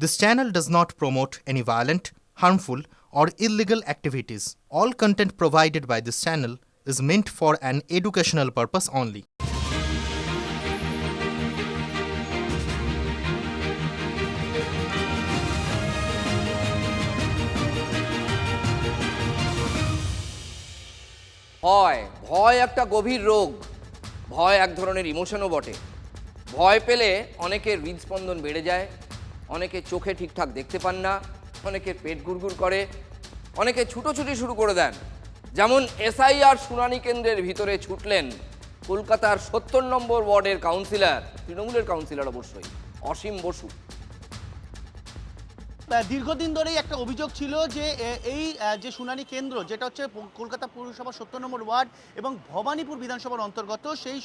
This channel does not promote any violent, harmful, or illegal activities. All content provided by this channel is meant for an educational purpose only. ভয় একটা গভীর রোগ। ভয় এক ধরনের ইমোশনও বটে। ভয় পেলে অনেকের হৃদস্পন্দন বেড়ে যায়, অনেকে চোখে ঠিকঠাক দেখতে পান না, অনেকের পেট গুড়গুড় করে, অনেকে ছুটোছুটি শুরু করে দেন। যেমন এসআইআর শুনানি কেন্দ্রের ভিতরে ছুটলেন কলকাতার ৭০ নম্বর ওয়ার্ডের কাউন্সিলর, তৃণমূলের কাউন্সিলর অবশ্যই, অসীম বসু। দীর্ঘদিন ধরেই একটা অভিযোগ ছিল যে এই যে শুনানি কেন্দ্র, যেটা হচ্ছে কলকাতা পৌরসভা ৭০ নম্বর ওয়ার্ড এবং ভবানীপুর বিধানসভার অন্তর্গত, সেই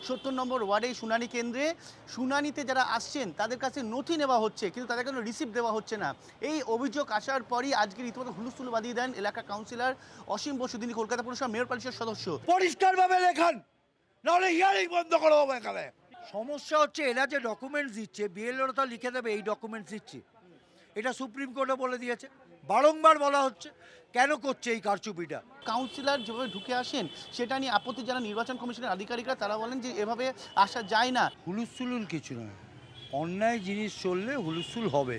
৭০ নম্বর ওয়ার্ডে এই শুনানি কেন্দ্রে শুনানিতে যারা আসছেন তাদের কাছে নথি নেওয়া হচ্ছে, কিন্তু তাদের কোনো রিসিপ্ট দেওয়া হচ্ছে না। এই অভিযোগ আসার পরই আজকে রীতিমতো হুলস্থুল বাঁধিয়ে দেন এলাকা কাউন্সিলর অসীম বসু, তিনি কলকাতা পৌরসভা মেয়র পরিষদ সদস্য। পরিষ্কারভাবে লেখান, নাহলে হিয়ারিং বন্ধ করে দেবো এখানে। সমস্যা হচ্ছে এরা যে ডকুমেন্টস দিচ্ছে, বিএলওরা তো লিখে দেবে এই ডকুমেন্টস দিচ্ছি, এটা সুপ্রিম কোর্টে বলে দিয়েছে, বারংবার বলা হচ্ছে, কেন করছে এই কারচুপিটা? কাউন্সিলর যেভাবে ঢুকে আসেন সেটা নিয়ে আপত্তি যারা নির্বাচন কমিশনের আধিকারিকরা, তারা বলেন যে এভাবে আসা যায় না। হুলুস্থুল কিছু নয়, অন্যায় জিনিস চললে হুলুস্থুল হবে।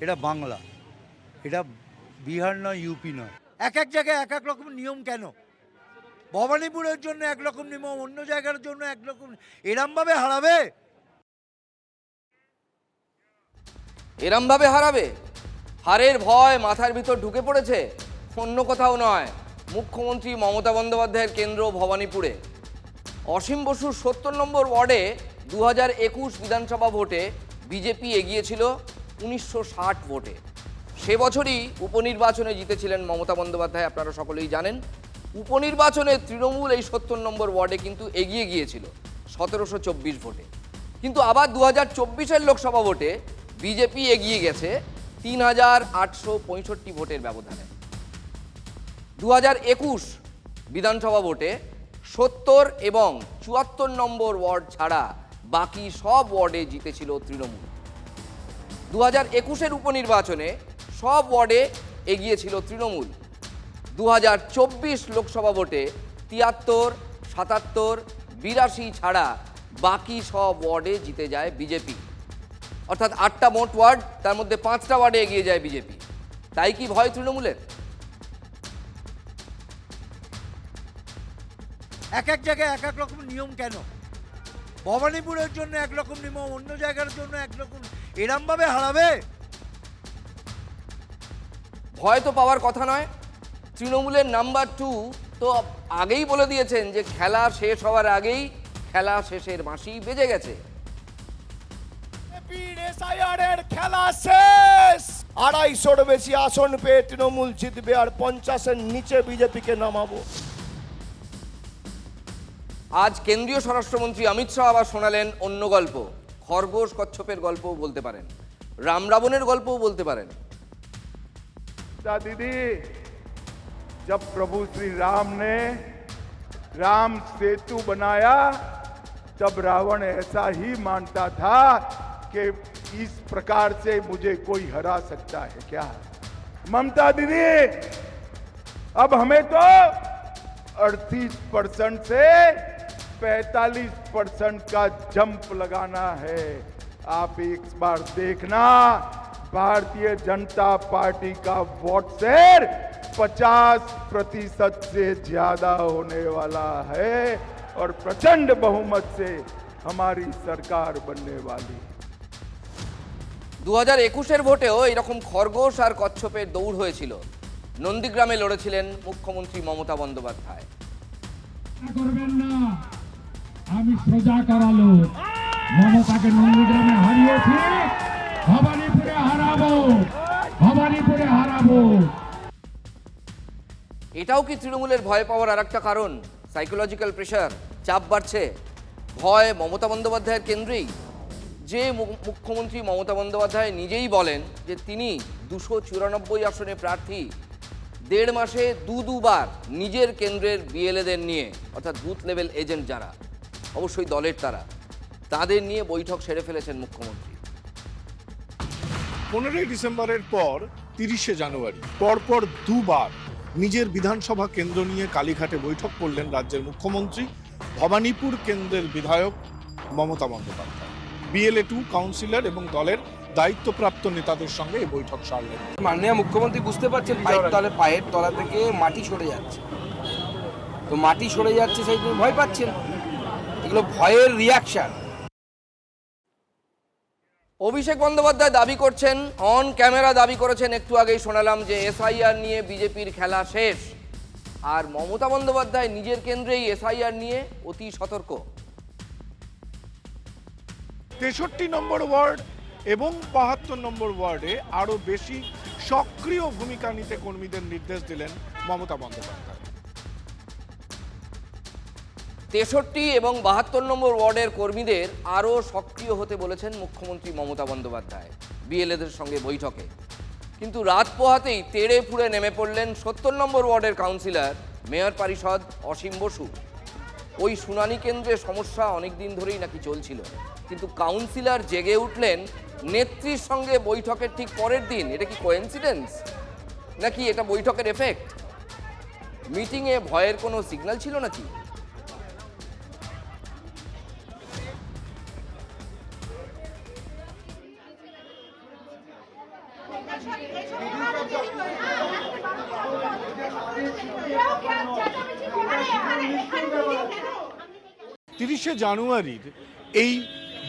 এটা বাংলা, এটা বিহার নয়, ইউপি নয়। এক এক জায়গায় এক এক রকম নিয়ম কেন? ভবানীপুরের জন্য একরকম নিয়ম, অন্য জায়গার জন্য একরকম, এরমভাবে হারাবে? এরমভাবে হারাবে? হারের ভয় মাথার ভিতর ঢুকে পড়েছে, অন্য কোথাও নয়, মুখ্যমন্ত্রী মমতা বন্দ্যোপাধ্যায়ের কেন্দ্র ভবানীপুরে। অসীম বসুর ৭০ নম্বর ওয়ার্ডে ২০২১ বিধানসভা ভোটে বিজেপি এগিয়েছিল ১৯৬০ ভোটে। সে বছরই উপনির্বাচনে জিতেছিলেন মমতা বন্দ্যোপাধ্যায়, আপনারা সকলেই জানেন। উপনির্বাচনে তৃণমূল এই ৭০ নম্বর ওয়ার্ডে কিন্তু এগিয়ে গিয়েছিল ১৭২৪ ভোটে। কিন্তু আবার ২০২৪-এর লোকসভা ভোটে বিজেপি এগিয়ে গেছে ৩,৮৬৫ ভোটের ব্যবধানে। ২০২১ বিধানসভা ভোটে ৭০ এবং ৭৪ নম্বর ওয়ার্ড ছাড়া বাকি সব ওয়ার্ডে জিতেছিল তৃণমূল। ২০২১-এর উপনির্বাচনে সব ওয়ার্ডে এগিয়েছিল তৃণমূল। ২০২৪ লোকসভা ভোটে ৭৩, ৭৭, ৮২ ছাড়া বাকি সব ওয়ার্ডে জিতে যায় বিজেপি। অর্থাৎ ৮টা মোট ওয়ার্ড, তার মধ্যে 5টা ওয়ার্ডে এগিয়ে যায় বিজেপি। তাই কি ভয় তৃণমূলের? এক এক জায়গায় এক এক রকম নিয়ম কেন? ভবানীপুরের জন্য একরকম নিয়ম, অন্য জায়গার জন্য একরকম, এরমভাবে হারাবে? ভয় তো পাওয়ার কথা নয়। তৃণমূলের নাম্বার 2 তো আগেই বলে দিয়েছেন যে খেলা শেষ হওয়ার আগেই খেলা শেষের বাঁশি বেজে গেছে। এসআইআর খেলা শেষ। ২৫০-র বেশি আসন পেয়ে তৃণমূল জিতবে আর 50-এর নিচে বিজেপিকে নামাবো। আজ কেন্দ্রীয় স্বরাষ্ট্রমন্ত্রী অমিত শাহ আবার শোনালেন অন্য গল্প। খরগোশ কচ্ছপের গল্পও বলতে পারেন, রাম রাবণের গল্পও বলতে পারেন। दीदी, जब प्रभु श्री राम ने राम सेतु बनाया तब रावण ऐसा ही मानता था कि इस प्रकार से मुझे कोई हरा सकता है क्या? ममता दीदी, अब हमें तो 38% से 45% का जंप लगाना है। आप एक बार देखना, भारतीय जनता पार्टी का वोट शेयर 50% से ज्यादा होने वाला है और प्रचंड बहुमत से हमारी सरकार बनने वाली। ২০২১-এর ভোটেও এরকম খরগোশ আর কচ্ছপের দৌড় হয়েছিল। নন্দীগ্রামে লড়েছিলেন মুখ্যমন্ত্রী মমতা বন্দ্যোপাধ্যায়। করবেন না, আমি সোজা করালো মমতাকে নন্দীগ্রামে হারিয়েছি, ভবানীপুরে হারাবো, ভবানীপুরে হারাবো। এটাও কি তৃণমূলের ভয় পাওয়ার আর একটা কারণ? সাইকোলজিক্যাল প্রেশার, চাপ বাড়ছে, ভয় মমতা বন্দ্যোপাধ্যায়ের কেন্দ্রেই। যে মুখ্যমন্ত্রী মমতা বন্দ্যোপাধ্যায় নিজেই বলেন যে তিনি 294 আসনে প্রার্থী, 1.5 মাসে দুবার নিজের কেন্দ্রের বিএলএদের নিয়ে, অর্থাৎ বুথ লেভেল এজেন্ট যারা, অবশ্যই দলের তারা, তাদের নিয়ে বৈঠক সেরে ফেলেছেন মুখ্যমন্ত্রী। 15ই ডিসেম্বরের পর 30শে জানুয়ারি পরপর দুবার নিজের বিধানসভা কেন্দ্র নিয়ে কালীঘাটে বৈঠক করলেন রাজ্যের মুখ্যমন্ত্রী, ভবানীপুর কেন্দ্রের বিধায়ক মমতা বন্দ্যোপাধ্যায়। বিএলএ 2 কাউন্সিলর এবং দলের দায়িত্বপ্রাপ্ত নেতাদের সঙ্গে এই বৈঠক সারলেন। মাননীয় মুখ্যমন্ত্রী বুঝতে পারছেন পায়ের তলা থেকে মাটি সরে যাচ্ছে, তো মাটি সরে যাচ্ছে সেই জন্য ভয় পাচ্ছেন। এগুলো ভয়ের রিয়াকশন। অভিষেক বন্দ্যোপাধ্যায় দাবি করছেন, অন ক্যামেরা দাবি করেছেন, একটু আগেই শোনালাম যে এসআইআর নিয়ে বিজেপির খেলা শেষ। আর মমতা বন্দ্যোপাধ্যায় নিজের কেন্দ্রেই এসআইআর নিয়ে অতি সতর্ক। 63 নম্বর ওয়ার্ড এবং 72 নম্বর ওয়ার্ডে আরো বেশি সক্রিয় ভূমিকা নিতে কর্মীদের নির্দেশ দিলেন মমতা বন্দ্যোপাধ্যায়। 63 এবং 72 নম্বর ওয়ার্ডের কর্মীদের আরও সক্রিয় হতে বলেছেন মুখ্যমন্ত্রী মমতা বন্দ্যোপাধ্যায় বিএলএদের সঙ্গে বৈঠকে। কিন্তু রাত পোহাতেই তেড়ে ফুড়ে নেমে পড়লেন 70 নম্বর ওয়ার্ডের কাউন্সিলর মেয়র পরিষদ অসীম বসু। ওই শুনানি কেন্দ্রে সমস্যা অনেক দিন ধরেই নাকি চলছিল, কিন্তু কাউন্সিলর জেগে উঠলেন নেত্রীর সঙ্গে বৈঠকের ঠিক পরের দিন। এটা কি কোইন্সিডেন্স নাকি এটা বৈঠকের এফেক্ট? মিটিংয়ে ভয়ের কোনো সিগন্যাল ছিল নাকি? তিরিশে জানুয়ারির এই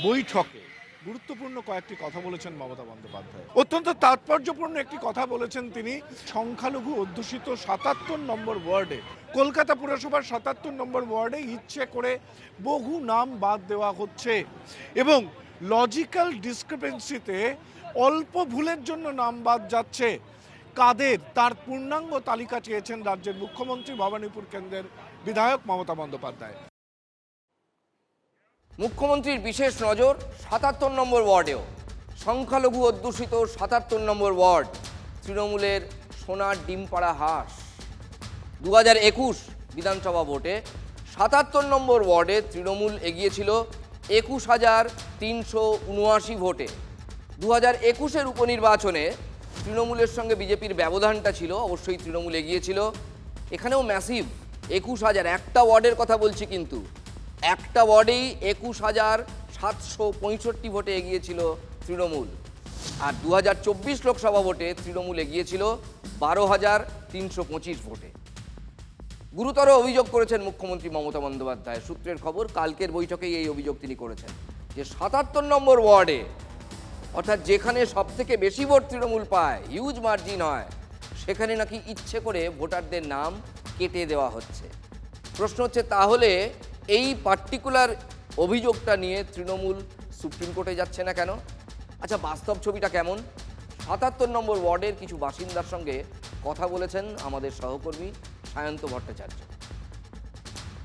বৈঠকে গুরুত্বপূর্ণ কয়েকটি কথা বলেছেন মমতা বন্দ্যোপাধ্যায়। অত্যন্ত তাৎপর্যপূর্ণ একটি কথা বলেছেন তিনি সংখ্যালঘু অধ্যুষিত 77 নম্বর ওয়ার্ডে, কলকাতা পুরসভার 77 নম্বর ওয়ার্ডে ইচ্ছে করে বহু নাম বাদ দেওয়া হচ্ছে এবং লজিক্যাল ডিসক্রিপেন্সিতে অল্প ভুলের জন্য নাম বাদ যাচ্ছে। কাদের তার পূর্ণাঙ্গ তালিকা চেয়েছেন রাজ্যের মুখ্যমন্ত্রী, ভবানীপুর কেন্দ্রের বিধায়ক মমতা বন্দ্যোপাধ্যায়। মুখ্যমন্ত্রীর বিশেষ নজর 77 নম্বর ওয়ার্ডেও, সংখ্যালঘু অধ্যুষিত 77 নম্বর ওয়ার্ড, তৃণমূলের সোনার ডিমপাড়া হাঁস। 2021 বিধানসভা ভোটে 77 নম্বর ওয়ার্ডে তৃণমূল এগিয়েছিল 21,379 ভোটে। 2021-এর উপনির্বাচনে তৃণমূলের সঙ্গে বিজেপির ব্যবধানটা ছিল, অবশ্যই তৃণমূল এগিয়েছিল। এখানেও ম্যাসিভ 21,000, একটা ওয়ার্ডের কথা বলছি, কিন্তু একটা ওয়ার্ডেই 21,765 ভোটে এগিয়েছিল তৃণমূল। আর 2024 লোকসভা ভোটে তৃণমূল এগিয়েছিল 12,325 ভোটে। গুরুতর অভিযোগ করেছেন মুখ্যমন্ত্রী মমতা বন্দ্যোপাধ্যায়। সূত্রের খবর, কালকের বৈঠকেই এই অভিযোগ তিনি করেছেন যে 77 নম্বর ওয়ার্ডে, অর্থাৎ যেখানে সব থেকে বেশি ভোট তৃণমূল পায়, হিউজ মার্জিন হয়, সেখানে নাকি ইচ্ছে করে ভোটারদের নাম কেটে দেওয়া হচ্ছে। প্রশ্ন হচ্ছে, তাহলে এই পার্টিকুলার অভিযোগটা নিয়ে তৃণমূল সুপ্রিম কোর্টে যাচ্ছে না কেন? আচ্ছা, বাস্তব ছবিটা কেমন? 77 নম্বর ওয়ার্ডের কিছু বাসিন্দার সঙ্গে কথা বলেছেন আমাদের সহকর্মী সায়ন্ত ভট্টাচার্য।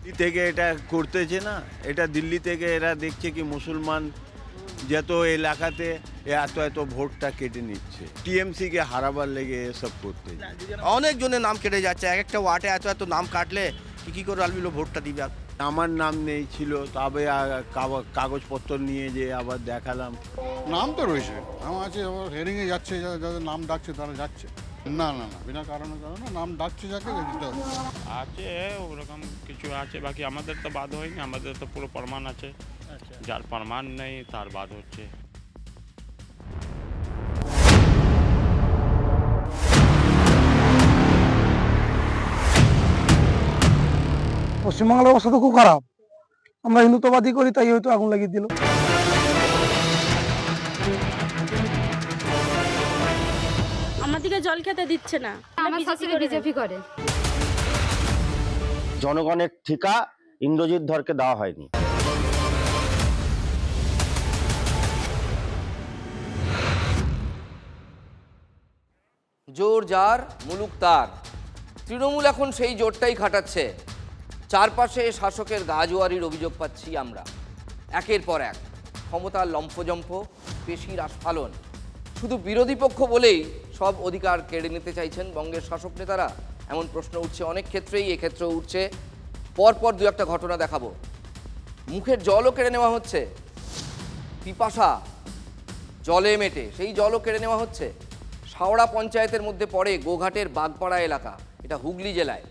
দিল্লি থেকে এটা করতেছে না, এটা দিল্লি থেকে এরা দেখছে কি মুসলমান যত এলাকাতে এত এত ভোটটা কেটে নিচ্ছে, টিএমসিকে হারাবার লেগে এসব করতে। অনেক জনের নাম কেটে যাচ্ছে, এক একটা ওয়ার্ডে এত এত নাম কাটলে কি করে আলবিলো ভোটটা দিবে। আমার নাম নেই ছিল, তবে কাগজপত্র নিয়ে যে আবার দেখালাম। নাম তো রয়েছে, নাম আছে, হেয়ারিংয়ে যাচ্ছে, যাদের নাম ডাকছে তারা যাচ্ছে। না না না, বিনা কারণে নাম ডাকছে যাকে আছে, ওরকম কিছু আছে। বাকি আমাদের তো বাদ হয়নি, আমাদের তো পুরো প্রমাণ আছে। যার প্রমাণ নেই তার বাদ হচ্ছে। পশ্চিমবাংলার অবস্থা তো খুব খারাপ। আমরা হিন্দুত্ববাদী করি, তাই হয়তো আগুন লাগিয়ে দিল। আমাদেরকে জল খেতে দিচ্ছে না, আমার শাশুড়ি বিজেপি করে। জনগণের ঠিকা ইন্দ্রজিৎ ধরকে দেওয়া হয়নি। জোর যার মুলুক তার। তৃণমূল এখন সেই জোরটাই খাটাচ্ছে। চারপাশে শাসকের গাজোয়ারির অভিযোগ পাচ্ছি আমরা, একের পর এক। ক্ষমতার লম্ফজম্প, পেশির আস্ফালন। শুধু বিরোধী পক্ষ বলেই সব অধিকার কেড়ে নিতে চাইছেন বঙ্গের শাসক নেতারা, এমন প্রশ্ন উঠছে অনেক ক্ষেত্রেই, এক্ষেত্রেও উঠছে। পরপর দু একটা ঘটনা দেখাবো। মুখের জলও কেড়ে নেওয়া হচ্ছে, পিপাসা, জলে মেটে সেই জলও কেড়ে নেওয়া হচ্ছে। শাওড়া পঞ্চায়েতের মধ্যে পড়ে গোঘাটের বাগপাড়া এলাকা, এটা হুগলি জেলায়।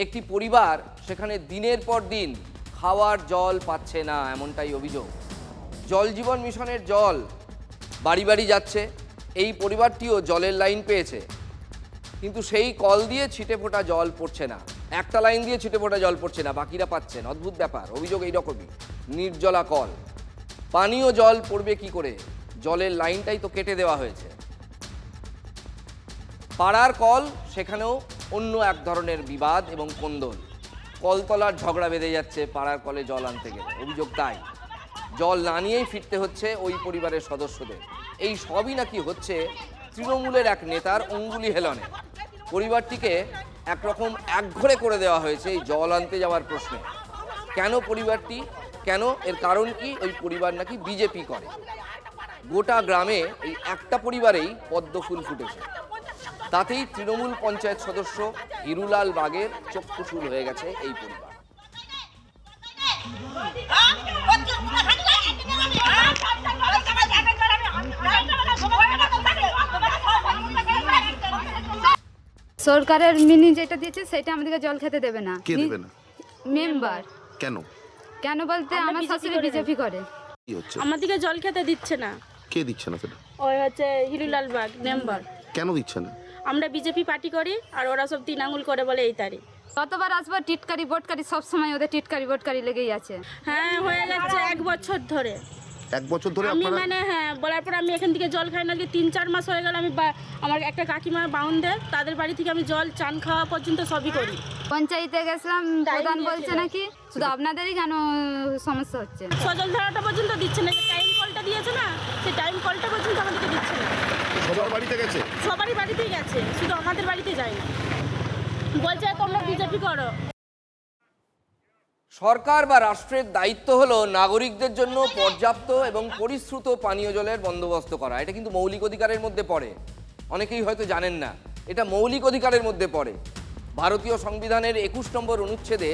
একটি পরিবার সেখানে দিনের পর দিন খাওয়ার জল পাচ্ছে না, এমনটাই অভিযোগ। জল জীবন মিশনের জল বাড়ি বাড়ি যাচ্ছে, এই পরিবারটিও জলের লাইন পেয়েছে, কিন্তু সেই কল দিয়ে ছিটে ফোটা জল পড়ছে না, একটা লাইন দিয়ে ছিটে ফোটা জল পড়ছে না, বাকিরা পাচ্ছেন। অদ্ভুত ব্যাপার, অভিযোগ এইরকমই। নির্জলা কল, পানীয় জল পড়বে কি করে? জলের লাইনটাই তো কেটে দেওয়া হয়েছে। পাড়ার কল, সেখানেও অন্য এক ধরনের বিবাদ এবং কোন্দল। কলতলার ঝগড়া বেঁধে যাচ্ছে পাড়ার কলে জল আনতে গেলে, অভিযোগ তাই। জল না নিয়েই ফিরতে হচ্ছে ওই পরিবারের সদস্যদের। এই সবই নাকি হচ্ছে তৃণমূলের এক নেতার অঙ্গুলি হেলনে। পরিবারটিকে একরকম একঘরে করে দেওয়া হয়েছে এই জল আনতে যাওয়ার প্রশ্নে। কেন পরিবারটি, কেন, এর কারণ কি? ওই পরিবার নাকি বিজেপি করে। গোটা গ্রামে এই একটা পরিবারেই পদ্ম ফুল ফুটেছে, তাতেই তৃণমূল পঞ্চায়েত সদস্য হিরুলাল বাগের চক্ষুশূল হয়ে গেছে এই পরিবার। সরকারের মিনি যেটা দিয়েছে সেটা আমাদেরকে জল খেতে দেবে না। কে দেবে না? মেম্বার। কেন? কেন বলতে আমার শাশুড়ি বিজেপি করে, কি হচ্ছে? আমাদেরকে জল খেতে দিচ্ছে না। কে দিচ্ছে না সেটা? ওই হচ্ছে হিরুলাল বাগ মেম্বার। কেন দিচ্ছে না? আমরা বিজেপি পার্টি করি আর ওরা সব 3 আঙুল করে বলে এই তারিখ। কতবার আসবো, টিটকারি বোটকারি সব সময় ওদের টিটকারি বোটকারি লেগেই আছে। হ্যাঁ হয়ে গেছে 1 বছর ধরে। 1 বছর ধরে আমি আপনারা? মানে হ্যাঁ, বলার পর আমি এখান থেকে জল খাই না, 3-4 মাস হয়ে গেল। আমি আমার একটা কাকিমা বাউন্ডের, তাদের বাড়ি থেকে আমি জল চান খাওয়া পর্যন্ত সবই করি। পঞ্চায়েতে গেছিলাম, প্রধান বলছে নাকি শুধু আপনাদেরই কেন সমস্যা হচ্ছে। সজল ধারাটা পর্যন্ত দিচ্ছে না, যে টাইম কলটা দিয়েছে না, সেই টাইম কলটা পর্যন্ত আমাদেরকে দিচ্ছে না। সবার বাড়িতে গেছে? সবারই বাড়িতেই গেছে, শুধু আমাদের বাড়িতে যায় না। বলছে তোমরা বিজেপি করো। সরকার বা রাষ্ট্রের দায়িত্ব হলো নাগরিকদের জন্য পর্যাপ্ত এবং পরিশ্রুত পানীয় জলের বন্দোবস্ত করা। এটা কিন্তু মৌলিক অধিকারের মধ্যে পড়ে, অনেকেই হয়তো জানেন না, এটা মৌলিক অধিকারের মধ্যে পড়ে। ভারতীয় সংবিধানের 21 নম্বর অনুচ্ছেদে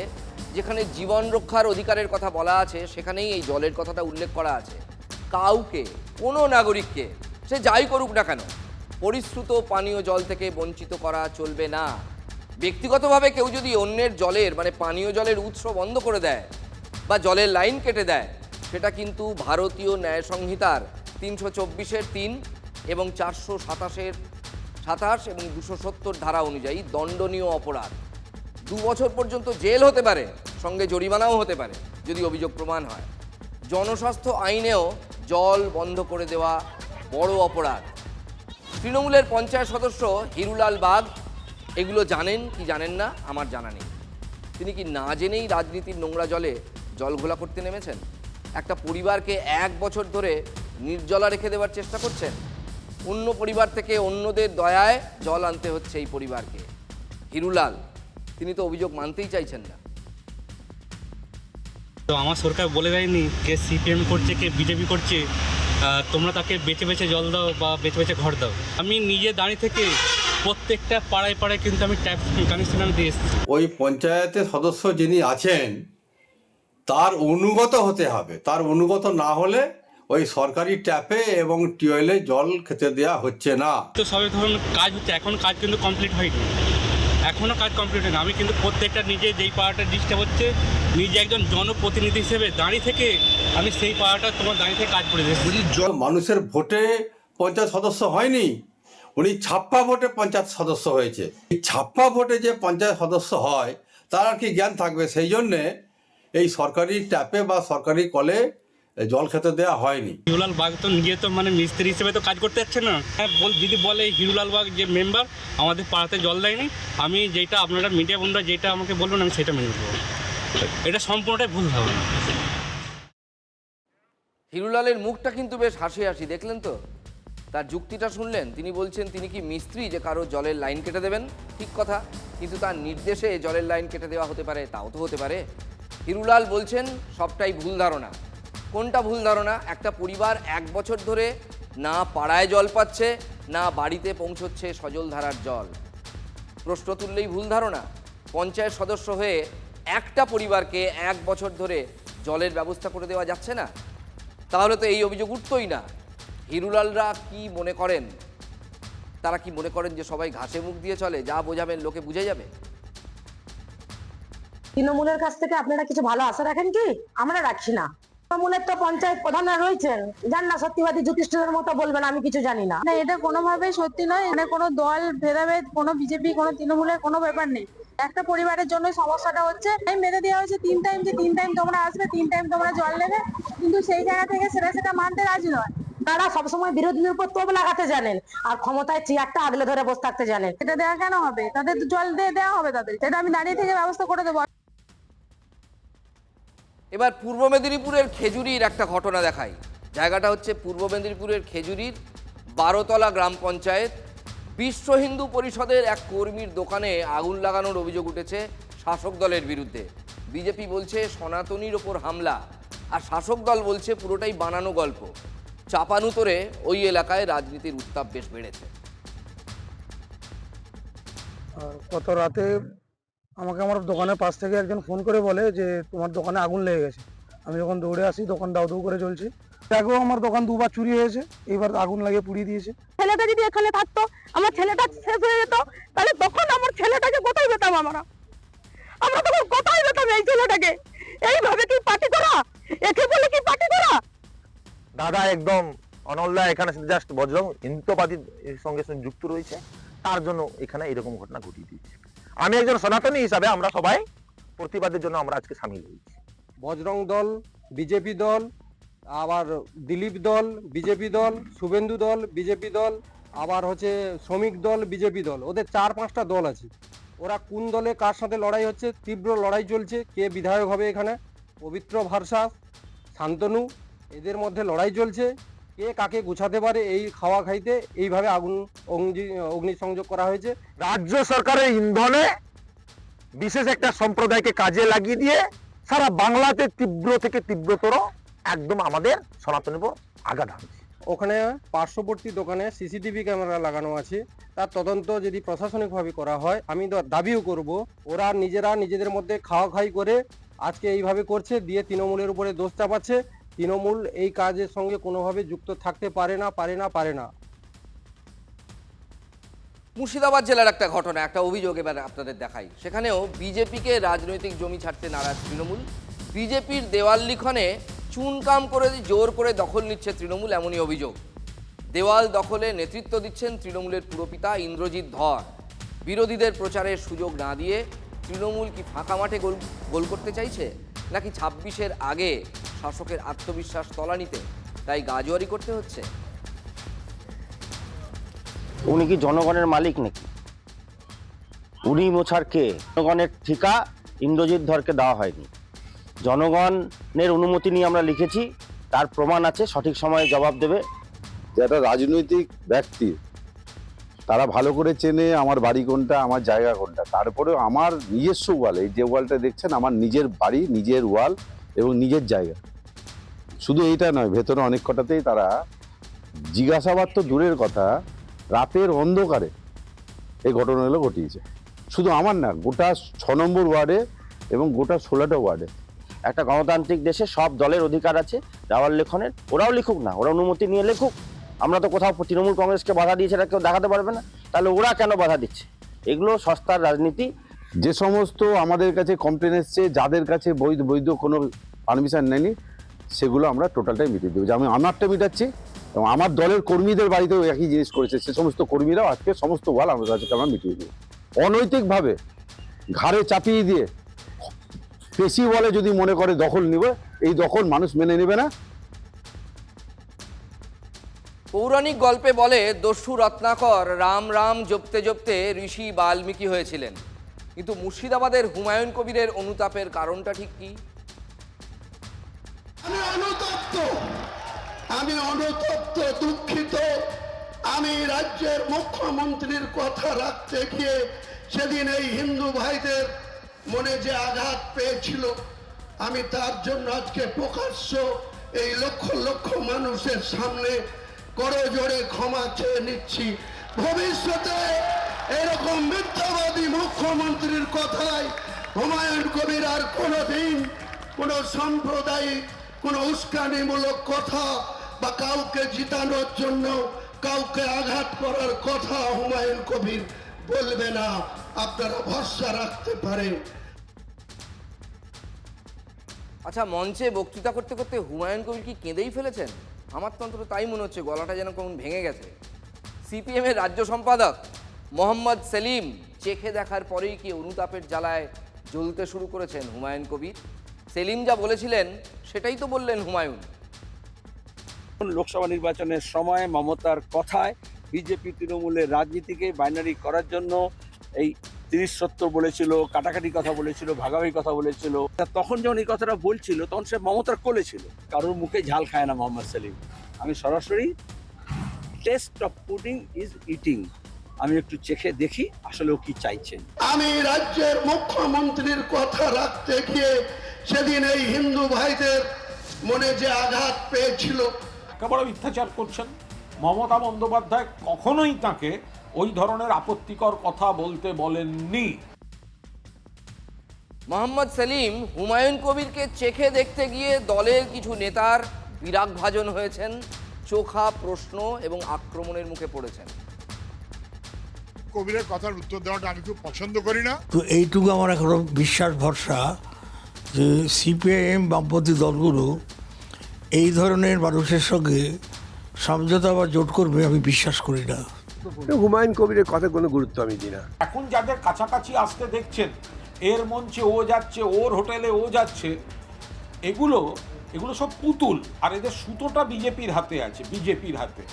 যেখানে জীবন রক্ষার অধিকারের কথা বলা আছে, সেখানেই এই জলের কথাটা উল্লেখ করা আছে। কাউকে, কোনো নাগরিককে, সে যাই করুক না কেন, পরিশ্রুত পানীয় জল থেকে বঞ্চিত করা চলবে না। ব্যক্তিগতভাবে কেউ যদি অন্যের জলের মানে পানীয় জলের উৎস বন্ধ করে দেয় বা জলের লাইন কেটে দেয়, সেটা কিন্তু ভারতীয় ন্যায় সংহিতার 324-এর 3 এবং 427 এবং 270 ধারা অনুযায়ী দণ্ডনীয় অপরাধ। 2 বছর পর্যন্ত জেল হতে পারে, সঙ্গে জরিমানাও হতে পারে যদি অভিযোগ প্রমাণ হয়। জনস্বাস্থ্য আইনেও জল বন্ধ করে দেওয়া বড় অপরাধ। তৃণমূলের পঞ্চায়েত সদস্য হিরুলাল বাগ এগুলো জানেন কি জানেন না আমার জানা নেই। তিনি কি না জেনেই রাজনীতির নোংরা জলে জল ঘোলা করতে নেমেছেন? একটা পরিবারকে 1 বছর ধরে নির্জলা রেখে দেওয়ার চেষ্টা করছেন। অন্য পরিবার থেকে অন্যদের দয়ায় জল আনতে হচ্ছে এই পরিবারকে। হিরুলাল, তিনি তো অভিযোগ মানতেই চাইছেন না। তো আমার সরকার বলে দেয়নি কে সিপিএম করছে কে বিজেপি করছে, তোমরা তাকে বেছে বেছে জল দাও বা বেছে বেছে ঘর দাও। আমি নিজে দাঁড়িয়ে থেকে প্রত্যেকটা পাড়ায় পাড়ায় কিন্তু আমি ট্যাপ কানেকশন আমি দিয়ে এসেছি। ওই পঞ্চায়েতের সদস্য যিনি আছেন তার অনুগত হতে হবে, তার অনুগত না হলে ওই সরকারি ট্যাপে এবং টিউবওয়েলে জল খেতে দেওয়া হচ্ছে না। তো সবই ধরুন কাজ হচ্ছে, এখন কাজ কিন্তু কমপ্লিট হয়নি, এখনও কাজ কমপ্লিট হয়নি। আমি কিন্তু প্রত্যেকটা নিজে যেই পাড়াটা ডিস্টার্ব হচ্ছে, নিজে একজন জনপ্রতিনিধি হিসেবে দাঁড়িয়ে থেকে আমি সেই পাড়াটা তোমার দাঁড়িয়ে থেকে কাজ করে দিচ্ছি। মানুষের ভোটে পঞ্চায়েত সদস্য হয়নি, উনি ছাপ্পা ভোটে পঞ্চায়েত সদস্য হয়েছে। এই ছাপ্পা ভোটে যে পঞ্চায়েত সদস্য হয় তার আর কি জ্ঞান থাকবে? সেই জন্যে এই সরকারি ট্যাপে বা সরকারি কলে জল খেতে দেওয়া হয়নি। হিরুলাল বাগ তো নিজে তো মানে মিস্ত্রি হিসেবে তো কাজ করতে যাচ্ছে না। হ্যাঁ, যদি বলে হিরুলাল বাগ যে মেম্বার আমাদের পাড়াতে জল দেয়নি, আমি যেটা আপনারা মিডিয়া বন্ধুরা যেটা আমাকে বলবেন আমি সেটা মেনে নেবো। এটা সম্পূর্ণটাই ভুল ধারণা। হিরুলালের মুখটা কিন্তু বেশ হাসি হাসি, দেখলেন তো? তার যুক্তিটা শুনলেন? তিনি বলছেন তিনি কি মিস্ত্রি যে কারো জলের লাইন কেটে দেবেন? ঠিক কথা, কিন্তু তার নির্দেশে জলের লাইন কেটে দেওয়া হতে পারে, তাও তো হতে পারে। হিরুলাল বলছেন সবটাই ভুল ধারণা। কোনটা ভুল ধারণা? একটা পরিবার 1 বছর ধরে না পাড়ায় জল পাচ্ছে, না বাড়িতে পৌঁছচ্ছে সজল ধারার জল। প্রশ্ন তুললেই ভুল ধারণা। পঞ্চায়েত সদস্য হয়ে একটা পরিবারকে 1 বছর ধরে জলের ব্যবস্থা করে দেওয়া যাচ্ছে না, তাহলে তো এই অভিযোগ উঠতই না। হিরুলালরা কি মনে করেন? তারা কি মনে করেন যে সবাই ঘাসে মুখ দিয়ে চলে, যা বোঝাবেন লোকে বুঝে যাবে? তৃণমূলের কাছ থেকে আপনারা কিছু ভালো আশা রাখেন কি? আমরা রাখছি না। তৃণমূলের তো পঞ্চায়েত প্রধানরা রয়েছেন, জান না সত্যিবাদী যুধিষ্ঠিরের মতো বলবেন আমি কিছু জানি না। এটা কোনোভাবেই সত্যি নয়। এখানে কোনো দল ভেদাভেদ, কোনো বিজেপি, কোনো তৃণমূলের কোনো ব্যাপার নেই। একটা পরিবারের জন্য সমস্যাটা হচ্ছে টাইম বেঁধে দেওয়া হয়েছে 3 টাইম, যে 3 টাইম তোমরা আসবে, 3 টাইম তোমরা জল নেবে, কিন্তু সেই জায়গা থেকে সেটা মানতে রাজি নয়। তারা সবসময় বিরোধীদের উপর তোপ লাগাতে জানেন আর ক্ষমতায় চেয়ারটা আগলে ধরে বসে থাকতে জানেন। এটা দেওয়া কেন হবে? তাদের জল দিয়ে দেওয়া হবে, তাদের সেটা আমি দাঁড়িয়ে থেকে ব্যবস্থা করে দেবো। এবার পূর্ব মেদিনীপুরের খেজুরির একটা ঘটনা দেখাই। জায়গাটা হচ্ছে পূর্ব মেদিনীপুরের খেজুরির 12তলা গ্রাম পঞ্চায়েত। বিশ্ব হিন্দু পরিষদের এক কর্মীর দোকানে আগুন লাগানোর অভিযোগ উঠেছে শাসক দলের বিরুদ্ধে। বিজেপি বলছে সনাতনীর ওপর হামলা, আর শাসক দল বলছে পুরোটাই বানানো গল্প। চাপানুতরে ওই এলাকায় রাজনীতির উত্তাপ বেশ বেড়েছে। গত রাতে আমাকে আমার দোকানের পাশ থেকে একজন ফোন করে বলে যে তোমার দোকানে আগুন লেগে গেছে। আমি যখন দৌড়ে আসি, দোকান দাউ দাউ করে জ্বলছে। আগেও আমার দোকান 2 বার চুরি হয়েছে, এইবার আগুন লাগিয়ে পুড়িয়ে দিয়েছে। ছেলেটা যদি এখানে থাকতো, আমার ছেলেটা শেষ হয়ে যেত, তাহলে তখন আমার ছেলেটাকে কোথায় পেতাম? আমরা তখন কোথায় পেতাম এই ছেলেটাকে? এইভাবে কি পার্টি করা? একে বলে কি পার্টি করা? দাদা একদম অনল্যা এখানে জাস্ট বজরং হিন্দুত্ববাদীর সঙ্গে যুক্ত রয়েছে, তার জন্য এখানে এরকম ঘটনা ঘটিয়ে দিয়েছে। আমি একজন সনাতনী হিসাবে আমরা সবাই প্রতিবাদের জন্য আমরা আজকে সামিল হয়েছি। বজরং দল, বিজেপি দল, আবার দিলীপ দল, বিজেপি দল, শুভেন্দু দল, বিজেপি দল, আবার হচ্ছে শ্রমিক দল, বিজেপি দল, ওদের 4-5টা দল আছে। ওরা কোন দলে কার সাথে লড়াই হচ্ছে, তীব্র লড়াই চলছে। কে বিধায়ক হবে এখানে, পবিত্র ভার্সাস শান্তনু, এদের মধ্যে লড়াই চলছে। কে কাকে গুছাতে পারে, এই খাওয়া খাইতে এইভাবে আগুন অগ্নিসংযোগ করা হয়েছে। রাজ্য সরকারের ইন্ধনে বিশেষ একটা সম্প্রদায়কে কাজে লাগিয়ে দিয়ে সারা বাংলাতে তীব্র থেকে তীব্রতর একদম আমাদের সনাতনীর উপর আঘাত হানছে। ওখানে পার্শ্ববর্তী দোকানে সিসিটিভি ক্যামেরা লাগানো আছে, তার তদন্ত যদি প্রশাসনিকভাবে করা হয়, আমি দাবিও করব ওরা নিজেদের মধ্যে খাওয়া খাই করে আজকে এইভাবে করছে, দিয়ে তৃণমূলের উপরে দোষ চাপাচ্ছে। তৃণমূল এই কাজের সঙ্গে কোনোভাবে যুক্ত থাকতে পারে না। মুর্শিদাবাদ জেলার একটা ঘটনা, একটা অভিযোগ এবার আপনাদের দেখাই। সেখানেও বিজেপিকে রাজনৈতিক জমি ছাড়তে নারাজ তৃণমূল। বিজেপির দেওয়াল লিখনে চুনকাম করে জোর করে দখল নিচ্ছে তৃণমূল, এমনই অভিযোগ। দেওয়াল দখলে নেতৃত্ব দিচ্ছেন তৃণমূলের পুরপিতা ইন্দ্রজিৎ ধর। বিরোধীদের প্রচারের সুযোগ না দিয়ে তৃণমূল কি ফাঁকা মাঠে গোল করতে চাইছে, নাকি 26-এর আগে শাসকের আত্মবিশ্বাস তলানিতে তাই গাজোয়ারি করতে হচ্ছে? উনি কি জনগণের মালিক নাকি? উনি মোছার কে? জনগণের ঠিকা ইন্দ্রজিৎ ধরকে দেওয়া হয়নি। জনগণের অনুমতি নিয়ে আমরা লিখেছি, তার প্রমাণ আছে, সঠিক সময়ে জবাব দেবে। একটা রাজনৈতিক ব্যক্তি, তারা ভালো করে চেনে আমার বাড়ি কোনটা, আমার জায়গা কোনটা। তারপরেও আমার নিজস্ব ওয়াল, এই যে ওয়ালটা দেখছেন, আমার নিজের বাড়ি, নিজের ওয়াল এবং নিজের জায়গা। শুধু এইটা নয়, ভেতরে অনেক কটাতেই তারা জিজ্ঞাসাবাদ তো দূরের কথা, রাতের অন্ধকারে এই ঘটনাগুলো ঘটিয়েছে। শুধু আমার না, গোটা 6 নম্বর ওয়ার্ডে এবং গোটা 16টা ওয়ার্ডে। একটা গণতান্ত্রিক দেশে সব দলের অধিকার আছে দেওয়াল লেখনের, ওরাও লিখুক না, ওরা অনুমতি নিয়ে লিখুক। আমরা তো কোথাও তৃণমূল কংগ্রেসকে বাধা দিয়েছে এটা কেউ দেখাতে পারবে না, তাহলে ওরা কেন বাধা দিচ্ছে? এগুলো সস্তার রাজনীতি। যে সমস্ত আমাদের কাছে কমপ্লেন এসছে, যাদের কাছে বৈধ কোনো পারমিশন নেয়নি, সেগুলো আমরা টোটালটাই মিটিয়ে দেবো। যে আমি আমারটা মিটাচ্ছি এবং আমার দলের কর্মীদের বাড়িতেও একই জিনিস করেছে, সে সমস্ত কর্মীরাও আজকে সমস্ত ওয়াল আমাদের কাছে আমরা মিটিয়ে দেবো। অনৈতিকভাবে ঘাড়ে চাপিয়ে দিয়ে পেশি বলে যদি মনে করে দখল নিবে, এই দখল মানুষ মেনে নেবে না। পৌরাণিক গল্পে বলে দস্যু রত্নাকর রাম রাম জপতে জপতে ঋষি বাল্মীকি হয়েছিলেন, কিন্তু মুর্শিদাবাদের হুমায়ুন কবিরের অনুতাপের কারণটা ঠিক কি? আমি অনুতপ্ত, দুঃখিত। আমি রাজ্যের মুখ্যমন্ত্রীর কথা রাখতে গিয়ে সেদিন এই হিন্দু ভাইদের মনে যে আঘাত পেয়েছিল, আমি তার জন্য আজকে প্রকাশ্য এই লক্ষ লক্ষ মানুষের সামনে করজোড়ে ক্ষমা চেয়ে নিচ্ছি। ভবিষ্যতে এরকম মিথ্যাবাদী মুখ্যমন্ত্রীর কথায় হুমায়ুন কবির আর কোনোদিন কোনো সাম্প্রদায়িক কোনো উস্কানিমূলক কথা বা কাউকে জিতানোর জন্য কাউকে আঘাত করার কথা হুমায়ুন কবির বলবে না, আপনারা ভরসা রাখতে পারেন। আচ্ছা, মঞ্চে বক্তৃতা করতে করতে হুমায়ুন কবির কি কেঁদেই ফেলেছেন? আমার তো অন্তত তাই মনে হচ্ছে, গলাটা যেন কেমন ভেঙে গেছে। সিপিএমের রাজ্য সম্পাদক মোহাম্মদ সেলিম চেখে দেখার পরেই কি অনুতাপের জ্বালায় জ্বলতে শুরু করেছেন হুমায়ুন কবির? সেলিম যা বলেছিলেন সেটাই তো বললেন হুমায়ুন। লোকসভা নির্বাচনের সময় মমতার কথায় বিজেপি তৃণমূলের রাজনীতিকে বাইনারি করার জন্য এই 30-70 বলেছিল, কাটাকাটি কথা বলেছিল, ভাগাভাগি কথা বলেছিল। তখন যখন এই কথাটা বলছিল তখন সে মমতার কোলে ছিল। কারোর মুখে ঝাল খায় না মোহাম্মদ সেলিম। আমি সরাসরি test of pudding is eating, আমি একটু চেখে দেখি আসলে ও কি চাইছেন। আমি রাজ্যের মুখ্যমন্ত্রীর কথা রাখতে গিয়ে সেদিন এই হিন্দু ভাইদের মনে যে আঘাত পেয়েছিল। একেবারে মিথ্যাচার করছেন। মমতা বন্দ্যোপাধ্যায় কখনোই তাকে ওই ধরনের আপত্তিকর কথা বলতে বলেননি। মোহাম্মদ সেলিম হুমায়ুন কবিরকে চেখে দেখতে গিয়ে দলের কিছু নেতার বিরাগভাজন হয়েছেন, চোখা প্রশ্ন এবং আক্রমণের মুখে পড়েছেন। কবিরের কথার উত্তর দেওয়াটা আমি খুব পছন্দ করি না। তো এইটুকু আমার এখনো বিশ্বাস ভরসা যে সিপিআইএম বামপন্থী দলগুলো এই ধরনের মানুষের সঙ্গে সমঝোতা বা জোট করবে আমি বিশ্বাস করি না। হুমায়ুন কবিরের কথা কোনো গুরুত্ব আমি দিই না। এখন যাদের কাছাকাছি আসতে দেখছেন, এর মঞ্চে ও যাচ্ছে, ওর হোটেলে ও যাচ্ছে, এগুলো সব পুতুল। আর এদের সুতোটা বিজেপির হাতে আছে, বিজেপির হাতে।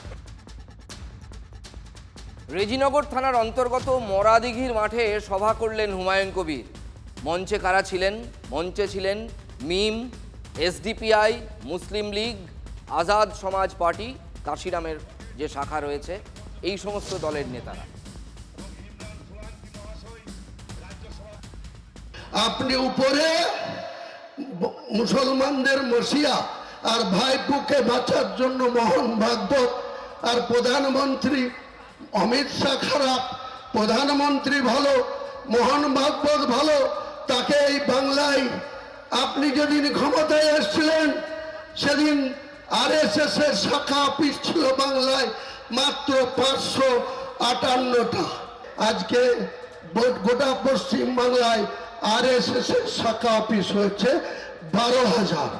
রেজিনগর থানার অন্তর্গত মরাদিঘির মাঠে সভা করলেন হুমায়ুন কবির। মঞ্চে কারা ছিলেন? মঞ্চে ছিলেন মিম, এসডিপিআই, মুসলিম লীগ, আজাদ সমাজ পার্টি, কাশিরামের যে শাখা রয়েছে, এই সমস্ত দলের নেতারা। আপনি উপরে মুসলমানদের মসিয়া আর ভাইপুকে বাঁচার জন্য মোহন ভাগবত, আর প্রধানমন্ত্রী অমিত শাহ খারাপ, প্রধানমন্ত্রী ভালো, মোহন ভাগবত ভালো, তাকে এই বাংলায় আপনি যেদিন ক্ষমতায় এসেছিলেন সেদিন আরএসএস এর শাখা অফিস ছিল বাংলায় মাত্র 558টা। আজকে গোটা পশ্চিম বাংলায় আরএসএস এর শাখা অফিস হয়েছে 12,000।